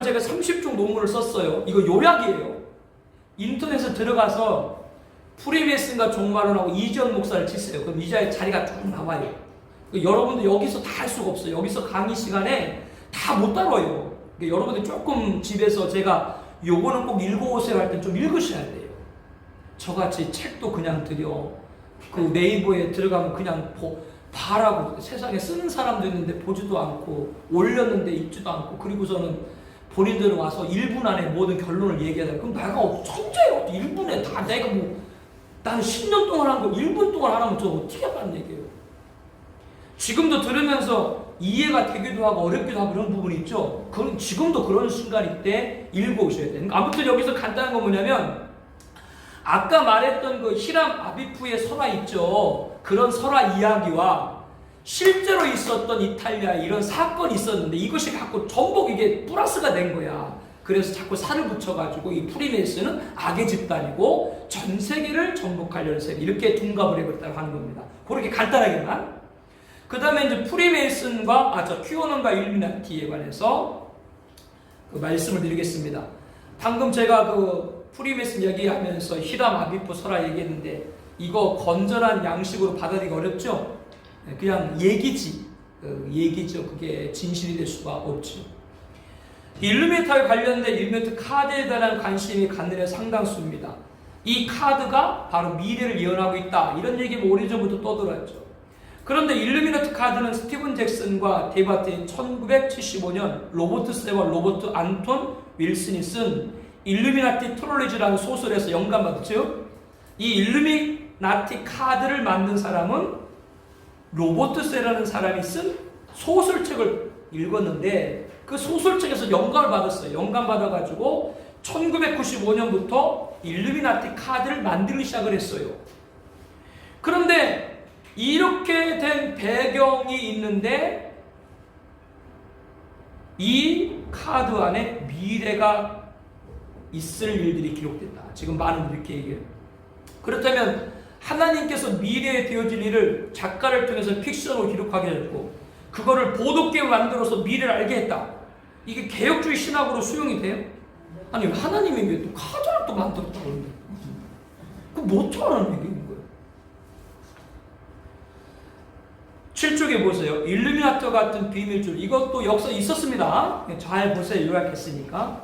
제가 30쪽 논문을 썼어요. 이거 요약이에요. 인터넷에 들어가서 프리메이슨과 종말론하고 이지연 목사를 치세요. 그럼 이 자리가 쭉 나와요. 여러분들 여기서 다 할 수가 없어요. 여기서 강의 시간에 다 못 다뤄요. 여러분들 조금 집에서 제가 요거는 꼭 읽어오세요 할 때 좀 읽으셔야 돼요. 저같이 책도 그냥 드려. 그 네이버에 들어가면 그냥 봐라고. 세상에 쓰는 사람도 있는데 보지도 않고 올렸는데 읽지도 않고 그리고서는 본인들은 와서 1분 안에 모든 결론을 얘기하다. 그럼 내가 천재예요. 1분에 다 내가 나는 10년 동안 한 거 1분 동안 안 하면 저 어떻게 하라는 얘기예요. 지금도 들으면서 이해가 되기도 하고 어렵기도 하고 그런 부분이 있죠. 지금도 그런 순간일 때 읽어오셔야 돼요. 아무튼 여기서 간단한 건 뭐냐면 아까 말했던 그 히람 아비프의 설화 있죠. 그런 설화 이야기와 실제로 있었던 이탈리아에 이런 사건이 있었는데 이것이 갖고 전부 이게 플러스가 된 거야. 그래서 자꾸 살을 붙여가지고 이 프리메이슨은 악의 집단이고 전 세계를 정복하려는 세계 이렇게 둔갑을 해버렸다고 하는 겁니다. 그렇게 간단하게만. 그 다음에 이제 프리메이슨과 큐어논과 일루미나티에 관해서 그 말씀을 드리겠습니다. 방금 제가 그 프리메이슨 얘기하면서 히람 아비프 설화 얘기했는데 이거 건전한 양식으로 받아들이기 어렵죠? 그냥 얘기지. 얘기죠. 그게 진실이 될 수가 없죠. 일루미나티와 관련된 일루미나티 카드에 대한 관심이 간들의 상당수입니다. 이 카드가 바로 미래를 예언하고 있다. 이런 얘기가 오래전부터 떠들었죠. 그런데 일루미나티 카드는 스티븐 잭슨과 데이바트인 1975년 로버트 세와 로버트 안톤 윌슨이 쓴 일루미나티 트롤리지라는 소설에서 영감받았죠. 이 일루미나티 카드를 만든 사람은 로버트 세라는 사람이 쓴 소설책을 읽었는데 그 소설책에서 영감을 받았어요. 영감 받아가지고 1995년부터 일루미나티 카드를 만들기 시작을 했어요. 그런데 이렇게 된 배경이 있는데 이 카드 안에 미래가 있을 일들이 기록된다. 지금 많은 분들이 이렇게 얘기해요. 그렇다면 하나님께서 미래에 되어질 일을 작가를 통해서 픽션으로 기록하게 했고 그거를 보도게임을 만들어서 미래를 알게 했다. 이게 개혁주의 신학으로 수용이 돼요? 아니 하나님이 왜 또 카드를 또 만들었다고 그러는데 그거 뭐 어쩌라는 얘기인 거예요? 7쪽에 보세요. 일루미나티와 같은 비밀줄. 이것도 역사에 있었습니다. 잘 보세요. 요약했으니까.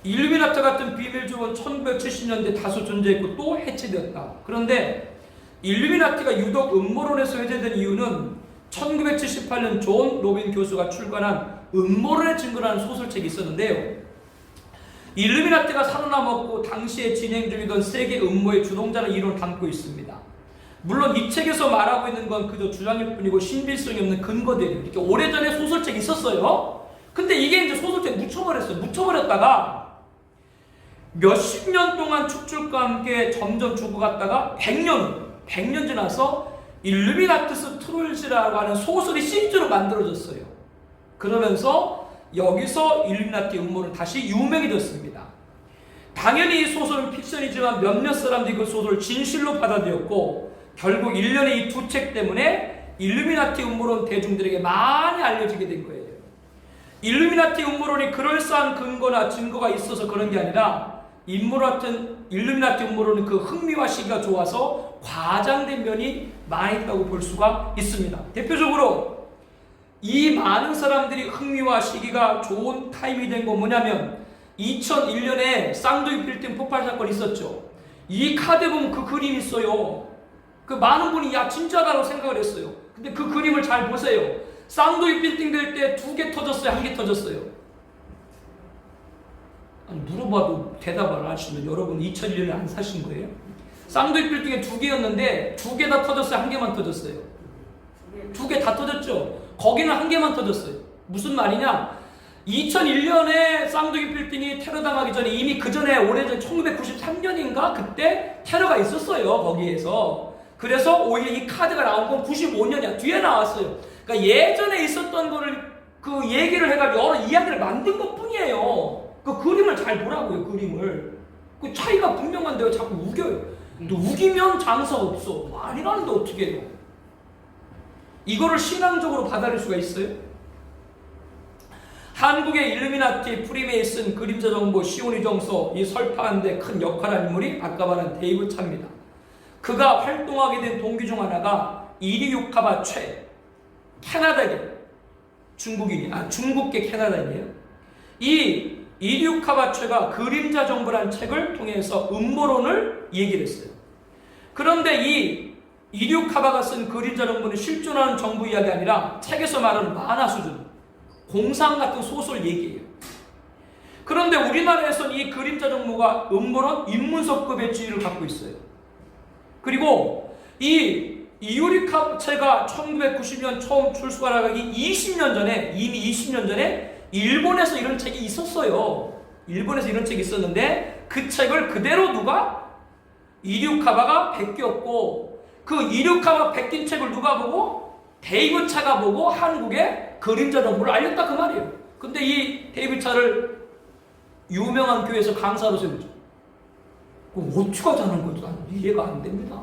일루미나티 같은 비밀줄은 1970년대 다수 존재했고 또 해체되었다. 그런데 일루미나티가 유독 음모론에서 해제된 이유는 1978년 존 로빈 교수가 출간한 음모론의 증거라는 소설책이 있었는데요. 일루미나티가 살아남았고 당시에 진행 중이던 세계 음모의 주동자는 이론을 담고 있습니다. 물론 이 책에서 말하고 있는 건 그저 주장일 뿐이고 신빙성이 없는 근거들이에요. 이렇게 오래전에 소설책이 있었어요. 근데 이게 이제 소설책 묻혀버렸어요. 묻혀버렸다가 몇십 년 동안 축출과 함께 점점 죽어갔다가 100년 지나서 일루미나티스 트롤지라고 하는 소설이 시리즈로 만들어졌어요. 그러면서 여기서 일루미나티 음모는 다시 유명이 됐습니다. 당연히 이 소설은 픽션이지만 몇몇 사람들이 그 소설을 진실로 받아들였고 결국 1년에 이 두 책 때문에 일루미나티 음모론 대중들에게 많이 알려지게 된 거예요. 일루미나티 음모론이 그럴싸한 근거나 증거가 있어서 그런 게 아니라 일루미나티 음모론은 그 흥미와 시기가 좋아서 과장된 면이 많이 있다고 볼 수가 있습니다. 대표적으로 이 많은 사람들이 흥미와 시기가 좋은 타임이 된 건 뭐냐면 2001년에 쌍둥이 빌딩 폭발 사건이 있었죠. 이 카드에 보면 그 그림이 있어요. 그 많은 분이 야 진짜다라고 생각을 했어요. 근데 그 그림을 잘 보세요. 쌍둥이 빌딩 될 때 2개 터졌어요? 1개 터졌어요? 아니, 물어봐도 대답을 안 하시면 여러분 2001년에 안 사신 거예요? 쌍둥이 빌딩에 2개였는데 2개 다 터졌어요? 1개만 터졌어요? 2개 다 터졌죠? 거기는 1개만 터졌어요. 무슨 말이냐? 2001년에 쌍둥이 빌딩이 테러 당하기 전에 이미 그 전에 오래전 1993년인가 그때 테러가 있었어요. 거기에서. 그래서 오히려 이 카드가 나온 건 95년이야. 뒤에 나왔어요. 그러니까 예전에 있었던 거를 그 얘기를 해가지고 여러 이야기를 만든 것 뿐이에요. 그 그림을 잘 보라고요. 그림을. 그 차이가 분명한데요. 자꾸 우겨요. 또 우기면 장사가 없어. 아니라는데 어떻게 해요? 이거를 신앙적으로 받아들일 수가 있어요? 한국의 일루미나티, 프리메이슨, 그림자 정보, 시온이 정서 이 설파하는데 큰 역할을 한 인물이 아까 말한 데이브 차입니다. 그가 활동하게 된 동기 중 하나가 이리유카바 최, 캐나다계 중국계 캐나다인이에요. 이 이리유카바 최가 그림자 정보라는 책을 통해서 음모론을 얘기를 했어요. 그런데 이 이리유카바가 쓴 그림자 정보는 실존하는 정부 이야기 아니라 책에서 말하는 만화 수준, 공상 같은 소설 얘기예요. 그런데 우리나라에서는 이 그림자 정보가 음모론 인문서급의 지위를 갖고 있어요. 그리고 이 이유리카체가 1990년 처음 출소가 나가기 20년 전에, 이미 20년 전에 일본에서 이런 책이 있었어요. 일본에서 이런 책이 있었는데 그 책을 그대로 누가? 이리유카바가 베꼈고, 그 이리유카바 베낀 책을 누가 보고? 데이브 차가 보고 한국의 그림자 정보를 알렸다 그 말이에요. 근데 이 데이브 차를 유명한 교회에서 강사로 세우죠. 어떻게 하자는 것도 나는 이해가 안 됩니다.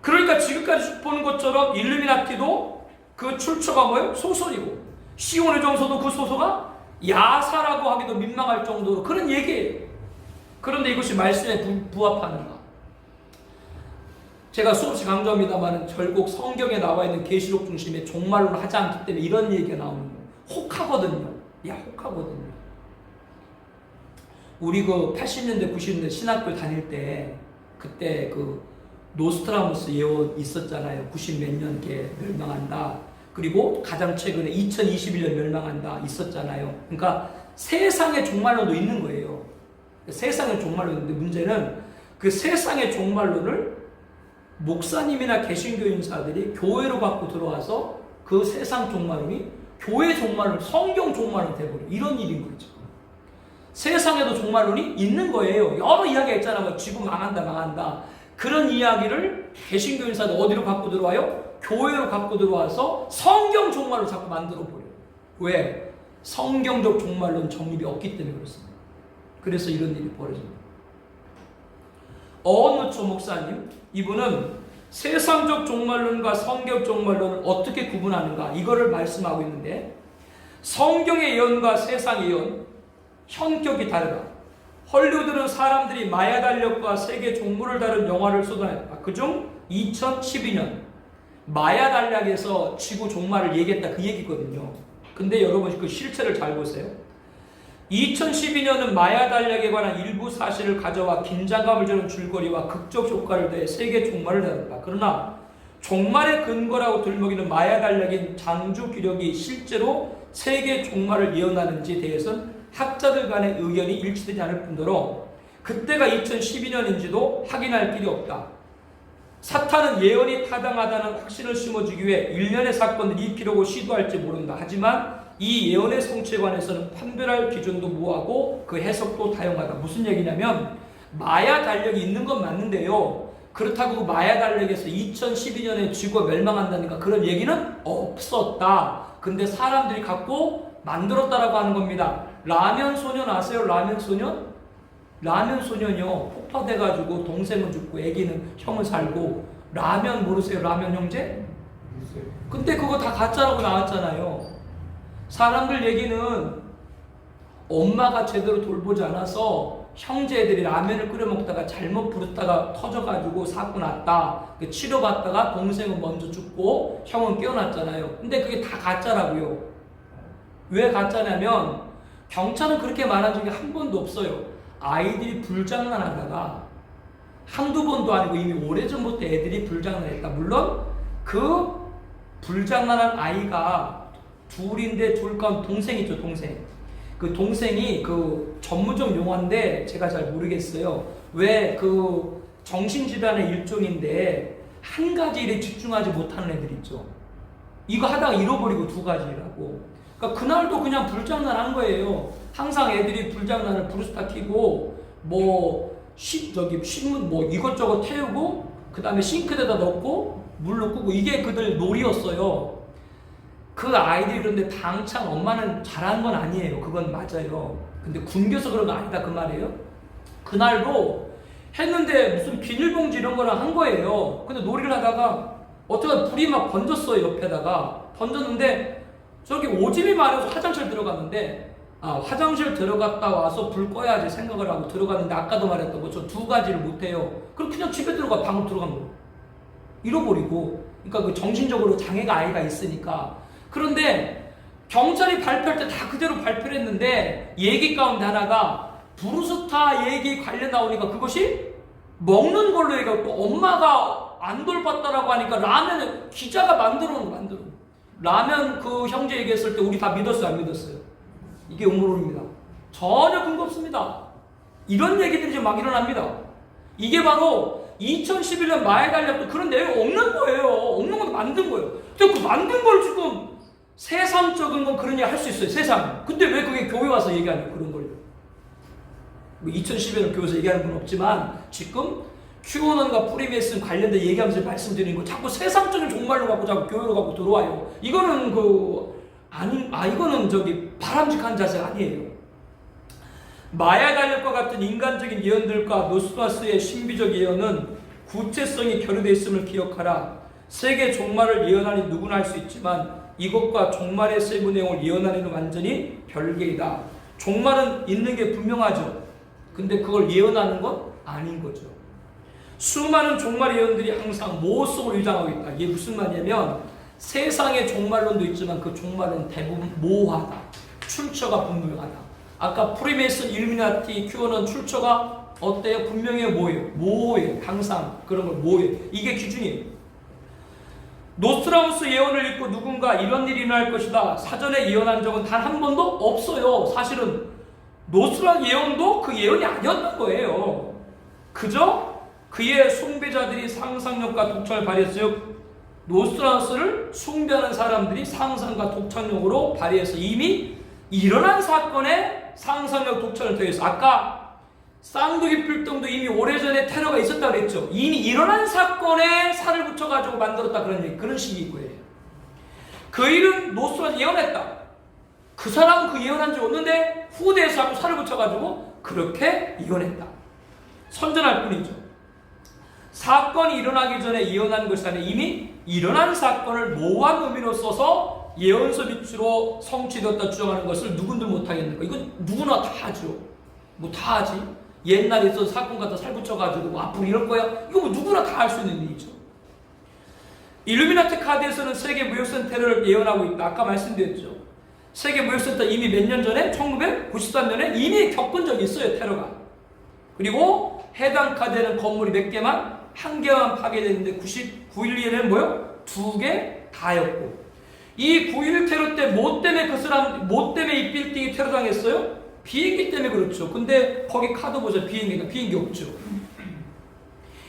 그러니까 지금까지 보는 것처럼 일루미나티도 그 출처가 뭐예요? 소설이고, 시온의 정서도 그 소설가 야사라고 하기도 민망할 정도로 그런 얘기예요. 그런데 이것이 말씀에 부합하는가? 제가 수없이 강조합니다만 결국 성경에 나와 있는 계시록 중심의 종말론을 하지 않기 때문에 이런 얘기가 나오는 거예요. 혹하거든요. 혹하거든요. 우리 그 80년대 90년대 신학교 다닐 때 그때 그 노스트라무스 예언 있었잖아요. 90 몇 년께 멸망한다. 그리고 가장 최근에 2021년 멸망한다 있었잖아요. 그러니까 세상의 종말론도 있는 거예요. 세상의 종말론인데 문제는 그 세상의 종말론을 목사님이나 개신교 인사들이 교회로 갖고 들어와서 그 세상 종말론이 교회 종말론, 성경 종말론 돼버려요. 이런 일인 거죠. 세상에도 종말론이 있는 거예요. 여러 이야기가 있잖아요. 뭐 지구 망한다. 그런 이야기를 개신교 인사들 어디로 갖고 들어와요? 교회로 갖고 들어와서 성경 종말로 자꾸 만들어버려요. 왜? 성경적 종말론 정립이 없기 때문에 그렇습니다. 그래서 이런 일이 벌어집니다. 어느초 목사님, 이분은 세상적 종말론과 성경 종말론을 어떻게 구분하는가 이거를 말씀하고 있는데, 성경의 예언과 세상의 예언 현격이 다르다. 헐리우드는 사람들이 마야 달력과 세계 종말을 다룬 영화를 쏟아냈다. 그중 2012년 마야 달력에서 지구 종말을 얘기했다 그 얘기거든요. 근데 여러분 그 실체를 잘 보세요. 2012년은 마야 달력에 관한 일부 사실을 가져와 긴장감을 주는 줄거리와 극적 효과를 더해 세계 종말을 다뤘다. 그러나 종말의 근거라고 들먹이는 마야 달력인 장주 기록이 실제로 세계 종말을 예언하는지에 대해서는 학자들 간의 의견이 일치되지 않을 뿐더러 그때가 2012년인지도 확인할 길이 없다. 사탄은 예언이 타당하다는 확신을 심어주기 위해 일련의 사건을 입히려고 시도할지 모른다. 하지만 이 예언의 성취에 관해서는 판별할 기준도 모호하고 그 해석도 다양하다. 무슨 얘기냐면 마야 달력이 있는 건 맞는데요. 그렇다고 마야 달력에서 2012년에 지구가 멸망한다니까 그런 얘기는 없었다. 근데 사람들이 갖고 만들었다라고 하는 겁니다. 라면 소년 아세요? 라면 소년? 라면 소년이요. 폭파돼가지고 동생은 죽고 애기는 형은 살고 라면 모르세요? 라면 형제? 근데 그거 다 가짜라고 나왔잖아요. 사람들 얘기는 엄마가 제대로 돌보지 않아서 형제들이 라면을 끓여 먹다가 잘못 부르다가 터져가지고 사고 났다. 치료받다가 동생은 먼저 죽고 형은 깨어났잖아요. 근데 그게 다 가짜라고요. 왜 가짜냐면 경찰은 그렇게 말한 적이 한 번도 없어요. 아이들이 불장난하다가 한두 번도 아니고 이미 오래전부터 애들이 불장난했다. 물론 그 불장난한 아이가 둘인데 둘 가운데 동생이죠. 동생. 그 동생이 그 전문적 용어인데 제가 잘 모르겠어요. 왜 그 정신질환의 일종인데 한 가지 일에 집중하지 못하는 애들 있죠. 이거 하다가 잃어버리고 두 가지 일하고. 그러니까 그날도 그냥 불장난 한 거예요. 항상 애들이 불장난을 브루스타 키고 신문 이것저것 태우고 그 다음에 싱크대에다 넣고 물로 끄고 이게 그들 놀이였어요. 그 아이들이 그런데 당장 엄마는 잘한 건 아니에요. 그건 맞아요. 근데 굶겨서 그런 거 아니다 그 말이에요. 그날도 했는데 무슨 비닐봉지 이런 거랑 한 거예요. 근데 놀이를 하다가 어떻게 불이 막 번졌어요. 옆에다가 번졌는데 저렇게 오줌이 마려서 화장실 들어갔는데 화장실 들어갔다 와서 불 꺼야지 생각을 하고 들어갔는데 아까도 말했던 것처럼 두 가지를 못해요. 그럼 그냥 집에 들어가 방으로 들어간 거예요. 잃어버리고. 그러니까 그 정신적으로 장애가 아이가 있으니까. 그런데 경찰이 발표할 때 다 그대로 발표를 했는데 얘기 가운데 하나가 브루스타 얘기 관련 나오니까 그것이 먹는 걸로 얘기하고 또 엄마가 안 돌봤다라고 하니까 라면을 기자가 만들어 놓은 거. 라면 그 형제 얘기했을 때 우리 다 믿었어요, 안 믿었어요? 이게 음모론입니다. 전혀 근거 없습니다. 이런 얘기들이 지금 막 일어납니다. 이게 바로 2011년 마에 달렸던 그런 내용 없는 거예요. 없는 건 만든 거예요. 근데 그 만든 걸 지금 세상적인 건 그런 얘기 할 수 있어요. 세상. 근데 왜 그게 교회 와서 얘기하냐 그런 걸요. 2011년 교회에서 얘기하는 건 없지만 지금 QAnon과 프리메이슨 관련된 얘기하면서 말씀드리는 거 자꾸 세상적인 종말로 갖고 자꾸 교회로 갖고 들어와요. 이거는 이거는 바람직한 자세 아니에요. 마야 달력과 같은 인간적인 예언들과 노스트라스의 신비적 예언은 구체성이 결여되어 있음을 기억하라. 세계 종말을 예언하니 누구나 할 수 있지만 이것과 종말의 세부 내용을 예언하기는 완전히 별개이다. 종말은 있는 게 분명하죠. 근데 그걸 예언하는 건 아닌 거죠. 수많은 종말 예언들이 항상 모호성을 위장하고 있다. 이게 무슨 말이냐면 세상의 종말론도 있지만 그 종말은 대부분 모호하다. 출처가 분명하다. 아까 프리메이슨, 일루미나티, QAnon 출처가 어때요? 분명해요? 뭐예요? 모호해요. 항상 그런 걸 모호해요. 이게 기준이에요. 노스트라무스 예언을 읽고 누군가 이런 일이 일어날 것이다 사전에 예언한 적은 단 한 번도 없어요. 사실은 노스트라무스 예언도 그 예언이 아니었던 거예요. 그저 그의 숭배자들이 상상력과 독창을 발휘했어요. 노스트라무스를 숭배하는 사람들이 상상과 독창력으로 발휘해서 이미 일어난 사건에 상상력, 독창을 더해서 아까 쌍둥이 필동도 이미 오래전에 테러가 있었다고 그랬죠. 이미 일어난 사건에 살을 붙여가지고 만들었다 그런 식인 거예요. 그 일은 노스트라무스가 예언했다. 그 사람은 그 예언한 적이 없는데 후대에서 자꾸 살을 붙여가지고 그렇게 예언했다. 선전할 뿐이죠. 사건이 일어나기 전에 예언한 것이 아니라 이미 일어난 사건을 모호한 의미로 써서 예언서 빛으로 성취되었다 주장하는 것을 누군들 못하겠는가? 이건 누구나 다 하죠. 뭐 다 하지. 옛날에 있어서 사건 갖다 살 붙여가지고 뭐 앞으로 이럴 거야? 이거 뭐 누구나 다 할 수 있는 일이죠. 일루미나티 카드에서는 세계 무역센터를 예언하고 있다. 아까 말씀드렸죠. 세계 무역센터 이미 몇 년 전에 1993년에 이미 겪은 적이 있어요. 테러가. 그리고 해당 카드에는 건물이 몇 개만 한 개만 파괴됐는데 9.11에는 뭐요? 2개 다였고 이 9.11 테러 때 뭐 때문에 이 빌딩이 테러당했어요? 비행기 때문에 그렇죠. 근데 거기 카드 보세요. 비행기 없죠.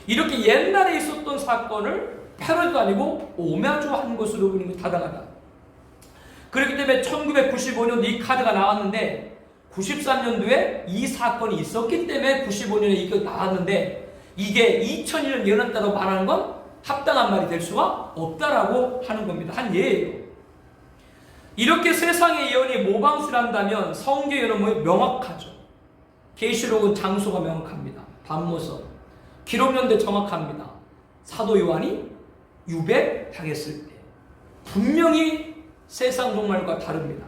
이렇게 옛날에 있었던 사건을 패러디도 아니고 오마주한 것으로 보는 게 타당하다. 그렇기 때문에 1995년 이 카드가 나왔는데 93년도에 이 사건이 있었기 때문에 95년에 이게 나왔는데 이게 2001년 예언했다고 말하는 건 합당한 말이 될 수가 없다라고 하는 겁니다. 한 예예요. 이렇게 세상의 예언이 모방술한다면 성경 예언은 뭐예요? 명확하죠. 계시록은 장소가 명확합니다. 밤모서 기록연대 정확합니다. 사도 요한이 유배당했을 때 분명히 세상 종말과 다릅니다.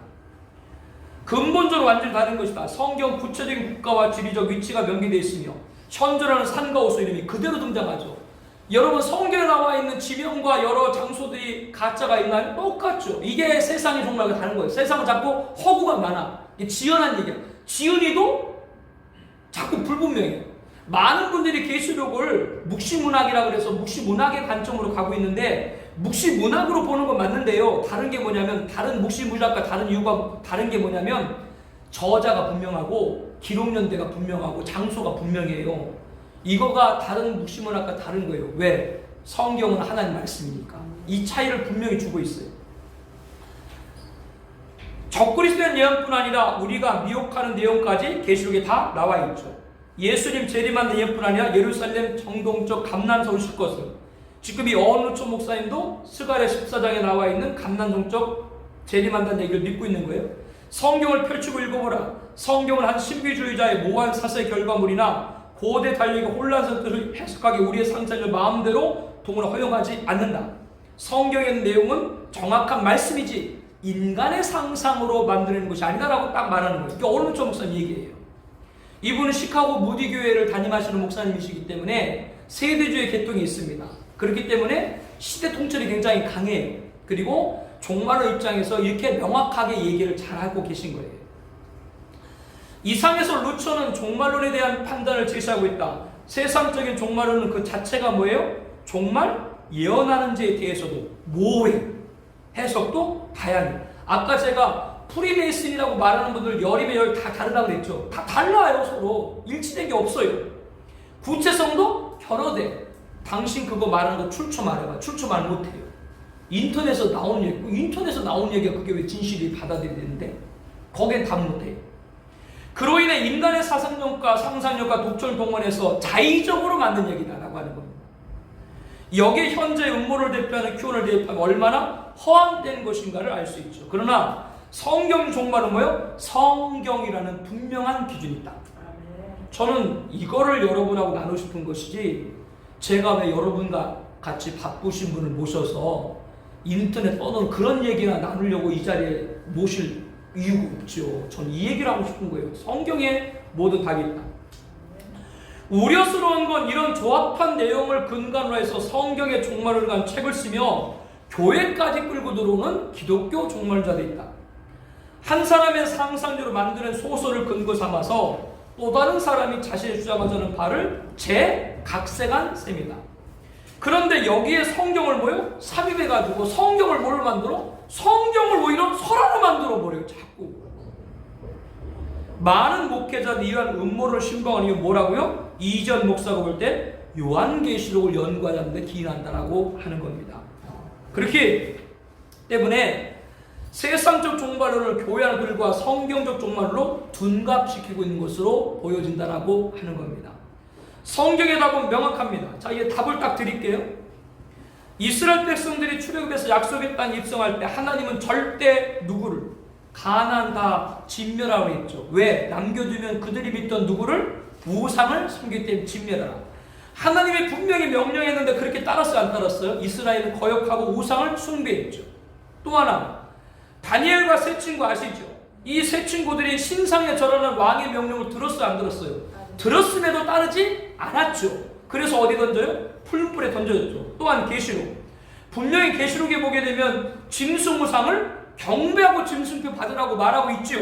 근본적으로 완전히 다른 것이다. 성경 구체적인 국가와 지리적 위치가 명기되어 있으며 현존하는 산과 호수 이름이 그대로 등장하죠. 여러분 성경에 나와 있는 지명과 여러 장소들이 가짜가 있나요? 똑같죠. 이게 세상의 종말과 다른 거예요. 세상은 자꾸 허구가 많아. 이게 지연한 얘기야. 지연이도 자꾸 불분명해요. 많은 분들이 계시록을 묵시문학이라고 해서 묵시문학의 관점으로 가고 있는데 묵시문학으로 보는 건 맞는데요. 다른 게 뭐냐면 다른 묵시문학과 다른 이유가 다른 게 뭐냐면 저자가 분명하고 기록연대가 분명하고 장소가 분명해요. 이거가 다른 묵시문학과 다른 거예요. 왜? 성경은 하나님 말씀이니까. 이 차이를 분명히 주고 있어요. 적그리스도인 예언뿐 아니라 우리가 미혹하는 내용까지 계시록에 다 나와 있죠. 예수님 재림하는 예언뿐 아니라 예루살렘 정동적 감난성 오실 것을 지금 이 어언루초 목사님도 스가랴 14장에 나와 있는 감난성적 재림한다는 얘기를 믿고 있는 거예요. 성경을 펼치고 읽어보라. 성경은 한 신비주의자의 모호한 사세의 결과물이나 고대 달력의 혼란스러운 뜻을 해석하기 우리의 상상을 마음대로 동을 허용하지 않는다. 성경의 내용은 정확한 말씀이지 인간의 상상으로 만드는 것이 아니다라고 딱 말하는 거예요. 이게 오른쪽 목사님 얘기예요. 이분은 시카고 무디 교회를 담임하시는 목사님이시기 때문에 세대주의 계통이 있습니다. 그렇기 때문에 시대 통찰이 굉장히 강해요. 그리고 종말론 입장에서 이렇게 명확하게 얘기를 잘하고 계신 거예요. 이상에서 루처는 종말론에 대한 판단을 제시하고 있다. 세상적인 종말론은 그 자체가 뭐예요? 종말 예언하는 자에 대해서도 모호해. 해석도 다양해. 아까 제가 프리메이슨이라고 말하는 분들 열이면 열 다 다르다고 그랬죠. 다 달라요. 서로 일치된 게 없어요. 구체성도 결여돼. 당신 그거 말하는 거 출처 말해봐. 출처 말 못해요. 인터넷에서 나온 얘기가 그게 왜 진실이 받아들이는데 거기엔 답 못해요. 그로 인해 인간의 사상력과 상상력과 독점을 동원해서 자의적으로 만든 얘기다라고 하는 겁니다. 여기에 현재 음모를 대표하는 QAn을 대입하면 얼마나 허황된 것인가를 알 수 있죠. 그러나 성경 종말은 뭐예요? 성경이라는 분명한 기준이 있다. 저는 이거를 여러분하고 나누고 싶은 것이지, 제가 왜 여러분과 같이 바쁘신 분을 모셔서 인터넷 떠는 그런 얘기나 나누려고 이 자리에 모실 이유가 없죠. 저는 이 얘기를 하고 싶은 거예요. 성경에 모든 답이 있다. 우려스러운 건 이런 조합한 내용을 근간으로 해서 성경의 종말을 위한 책을 쓰며 교회까지 끌고 들어오는 기독교 종말자들이 있다. 한 사람의 상상력으로 만드는 소설을 근거 삼아서 또 다른 사람이 자신의 주장하자는 바를 재각색한 셈이다. 그런데 여기에 성경을 뭐요? 삽입해가지고 성경을 뭘로 만들어? 성경을 오히려 설화로 만들어 버려요. 자꾸. 많은 목회자들이 이러한 음모를 신봉하는 이유 뭐라고요? 이전 목사가 볼 때 요한계시록을 연구하는데 기인한다라고 하는 겁니다. 그렇기 때문에 세상적 종말론을 교회 안에 들과 성경적 종말로 둔갑시키고 있는 것으로 보여진다라고 하는 겁니다. 성경의 답은 명확합니다. 자, 이제 답을 딱 드릴게요. 이스라엘 백성들이 출애굽해서 약속의 땅에 입성할 때 하나님은 절대 누구를? 가나안 다 진멸하라고 했죠. 왜? 남겨두면 그들이 믿던 누구를? 우상을 섬기기 때문에 진멸하라. 하나님이 분명히 명령했는데 그렇게 따랐어요? 안 따랐어요? 이스라엘은 거역하고 우상을 숭배했죠. 또 하나, 다니엘과 세 친구 아시죠? 이 세 친구들이 신상에 절하는 왕의 명령을 들었어요? 안 들었어요? 들었음에도 따르지 않았죠. 그래서 어디 던져요? 풀무불에 던져졌죠. 또한 계시록, 분명히 계시록에 보게 되면 짐승우상을 경배하고 짐승표 받으라고 말하고 있죠.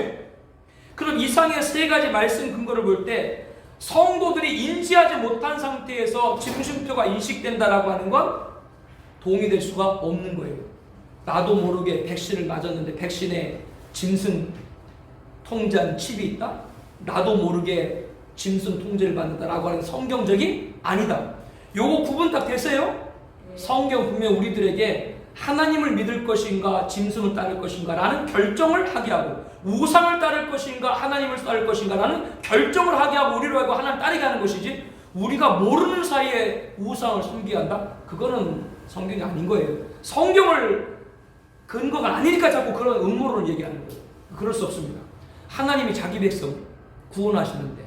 그럼 이상의 세 가지 말씀 근거를 볼 때 성도들이 인지하지 못한 상태에서 짐승표가 인식된다라고 하는 건 동의될 수가 없는 거예요. 나도 모르게 백신을 맞았는데 백신에 짐승 통제한 칩이 있다? 나도 모르게 짐승 통제를 받는다라고 하는 성경적이 아니다. 요거 구분 딱 되세요? 성경 분명 우리들에게 하나님을 믿을 것인가 짐승을 따를 것인가 라는 결정을 하게 하고, 우상을 따를 것인가 하나님을 따를 것인가 라는 결정을 하게 하고 우리로 하고 하나님을 따르게 하는 것이지, 우리가 모르는 사이에 우상을 섬기게 한다? 그거는 성경이 아닌 거예요. 성경을 근거가 아니니까 자꾸 그런 음모론을 얘기하는 거예요. 그럴 수 없습니다. 하나님이 자기 백성 구원하시는데,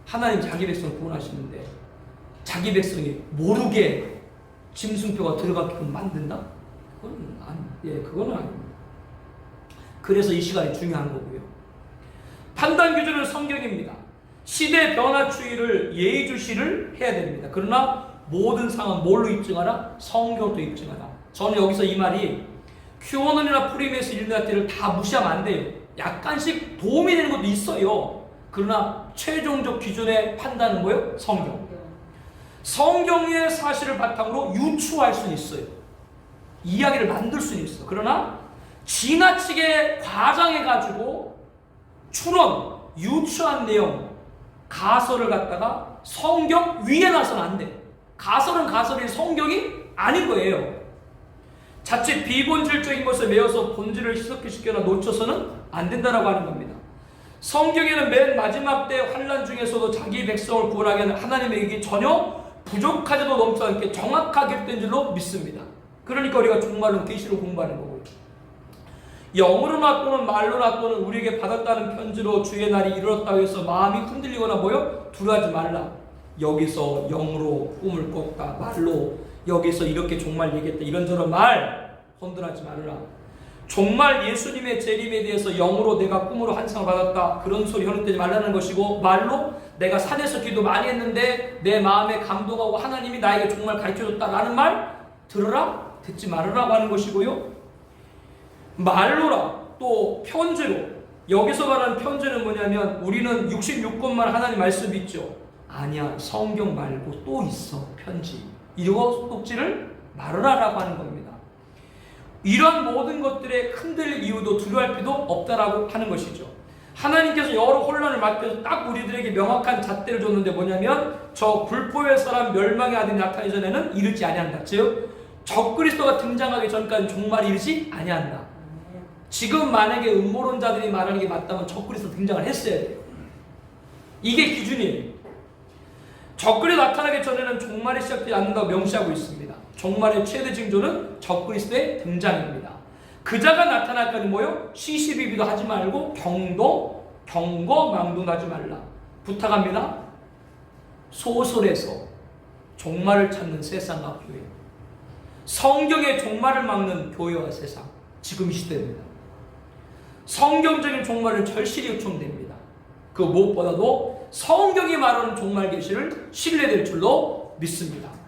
하나님 자기 백성 구원하시는데 자기 백성이 모르게 짐승표가 들어가게끔 만든다? 그거는 아닙니다. 그래서 이 시간이 중요한 거고요. 판단 기준은 성경입니다. 시대 변화 추이를 예의주시를 해야 됩니다. 그러나 모든 상황 뭘로 입증하라? 성경도 입증하라. 저는 여기서 이 말이 QAnon이나 프리메이슨 일루미나티를 다 무시하면 안 돼요. 약간씩 도움이 되는 것도 있어요. 그러나 최종적 기준의 판단은 뭐예요? 성경. 성경의 사실을 바탕으로 유추할 수는 있어요. 이야기를 만들 수는 있어. 그러나 지나치게 과장해가지고 추론, 유추한 내용, 가설을 갖다가 성경 위에 놔서는 안 돼. 가설은 가설이 성경이 아닌 거예요. 자칫 비본질적인 것에 매여서 본질을 희석시켜나 놓쳐서는 안 된다라고 하는 겁니다. 성경에는 맨 마지막 때 환난 중에서도 자기 백성을 구원하게 하는 하나님의 얘기 전혀 부족하지도 넘지 않게 정확하게 된 줄로 믿습니다. 그러니까 우리가 종말론 계시록 공부하는 거고요. 영으로 놔또는 말로 놔또는 우리에게 받았다는 편지로 주의 날이 이르렀다고 해서 마음이 흔들리거나 뭐요? 두려워하지 말라. 여기서 영으로 꿈을 꿨다, 말로 여기서 이렇게 종말 얘기했다, 이런저런 말 혼돈하지 말라. 종말 예수님의 재림에 대해서 영으로 내가 꿈으로 환상을 받았다, 그런 소리 현혹되지 말라는 것이고, 말로 내가 산에서 기도 많이 했는데 내 마음에 감동하고 하나님이 나에게 정말 가르쳐줬다라는 말 들으라, 듣지 말으라 하는 것이고요. 말로라, 또 편지로. 여기서 말하는 편지는 뭐냐면, 우리는 66권만 하나님 말씀 있죠. 아니야, 성경 말고 또 있어, 편지. 이거 꼭지를 말으라라고 하는 겁니다. 이러한 모든 것들에 흔들릴 이유도 두려워할 필요도 없다라고 하는 것이죠. 하나님께서 여러 혼란을 맡겨서 딱 우리들에게 명확한 잣대를 줬는데 뭐냐면, 저 불법의 사람 멸망의 아들이 나타나기 전에는 이르지 아니한다. 즉 적그리스도가 등장하기 전까지는 종말이 이르지 아니한다. 지금 만약에 음모론자들이 말하는 게 맞다면 적그리스도 등장을 했어야 돼요. 이게 기준이에요. 적그리스도 나타나기 전에는 종말이 시작되지 않는다고 명시하고 있습니다. 종말의 최대 징조는 적그리스도의 등장입니다. 그자가 나타날 때는 뭐요? 시시비비도 하지 말고 경고망동도 하지 말라. 부탁합니다. 소설에서 종말을 찾는 세상과 교회, 성경의 종말을 막는 교회와 세상, 지금 이 시대입니다. 성경적인 종말을 절실히 요청됩니다. 그 무엇보다도 성경이 말하는 종말 계시를 신뢰될 줄로 믿습니다.